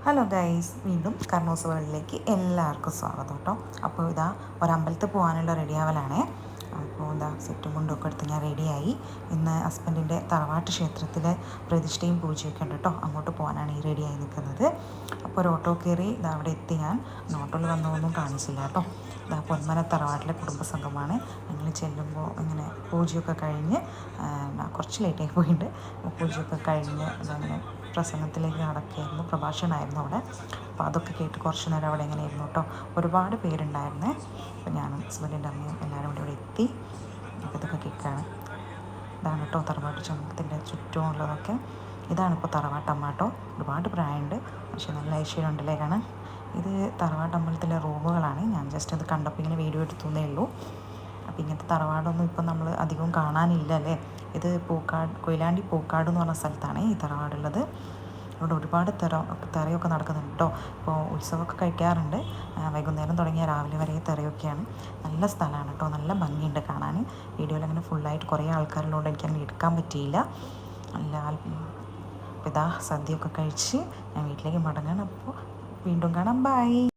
Hello guys, വീണ്ടും കർണൂസ് വേൾഡിലേക്ക് എല്ലാവർക്കും സ്വാഗതം കേട്ടോ. അപ്പോൾ ഇതാ ഒരമ്പലത്തിൽ പോകാനുള്ള റെഡിയാവലാണേ. അപ്പോൾ എന്താ സെറ്റും മുണ്ടൊക്കെ എടുത്ത് ഞാൻ റെഡിയായി. ഇന്ന് ഹസ്ബൻഡിൻ്റെ തറവാട്ട് ക്ഷേത്രത്തിൽ പ്രതിഷ്ഠയും പൂജയൊക്കെ ഉണ്ട് കേട്ടോ. അങ്ങോട്ട് പോകാനാണ് ഈ റെഡിയായി നിൽക്കുന്നത്. അപ്പോൾ ഒരു ഓട്ടോ കയറി ഇതാ അവിടെ എത്തി. ഞാൻ ഓട്ടോയിൽ വന്നതൊന്നും കാണിച്ചില്ല കേട്ടോ. ഇതാ പൊന്മന തറവാട്ടിലെ കുടുംബസംഘമാണ്. ഞങ്ങൾ ചെല്ലുമ്പോൾ ഇങ്ങനെ പൂജയൊക്കെ കഴിഞ്ഞ് കുറച്ച് ലേറ്റായി പോയിട്ടുണ്ട്. പൂജയൊക്കെ കഴിഞ്ഞ് അതങ്ങനെ പ്രസംഗത്തിലേക്ക് നടക്കുകയായിരുന്നു, പ്രഭാഷണമായിരുന്നു അവിടെ. അപ്പോൾ അതൊക്കെ കേട്ട് കുറച്ച് നേരം അവിടെ എങ്ങനെയായിരുന്നു കേട്ടോ. ഒരുപാട് പേരുണ്ടായിരുന്നേ. അപ്പോൾ ഞാനും ഹസ്ബൻഡിൻ്റെ അമ്മയും എല്ലാവരും കൂടി ഇവിടെ എത്തി. അപ്പോൾ ഇതൊക്കെ കേൾക്കുകയാണ്. ഇതാണ് കേട്ടോ തറവാട്ട് ചുമത്തിൻ്റെ ചുറ്റുമുള്ളതൊക്കെ. ഇതാണിപ്പോൾ തറവാട്ടമ്മ കേട്ടോ. ഒരുപാട് പ്രായമുണ്ട്, പക്ഷേ നല്ല ഐശ്വര്യം ഉണ്ടല്ലേ കാണാൻ. ഇത് തറവാട്ടമ്പലത്തിലെ റൂമുകളാണ്. ഞാൻ ജസ്റ്റ് അത് കണ്ടപ്പോൾ ഇങ്ങനെ വീഡിയോ എടുത്തുന്നേ ഉള്ളൂ. അപ്പോൾ ഇങ്ങനത്തെ തറവാടൊന്നും ഇപ്പം നമ്മൾ അധികം കാണാനില്ല അല്ലേ. ഇത് കൊയിലാണ്ടി പൂക്കാട് എന്ന് പറഞ്ഞ സ്ഥലത്താണ് ഈ തറവാടുള്ളത്. അവിടെ ഒരുപാട് തെറയൊക്കെ നടക്കുന്നുണ്ട് കേട്ടോ. ഇപ്പോൾ ഉത്സവമൊക്കെ കഴിക്കാറുണ്ട്. വൈകുന്നേരം തുടങ്ങിയ രാവിലെ വരെ തെറയൊക്കെയാണ്. നല്ല സ്ഥലമാണ് കേട്ടോ, നല്ല ഭംഗിയുണ്ട് കാണാൻ. വീഡിയോയിൽ അങ്ങനെ ഫുള്ളായിട്ട് കുറേ ആൾക്കാരിലോട് എനിക്കങ്ങനെ എടുക്കാൻ പറ്റിയില്ല. നല്ല അപ്പോൾ ഇതാ സദ്യയൊക്കെ കഴിച്ച് ഞാൻ വീട്ടിലേക്ക് മടങ്ങാണ്. അപ്പോൾ വീണ്ടും കാണാം, ബൈ.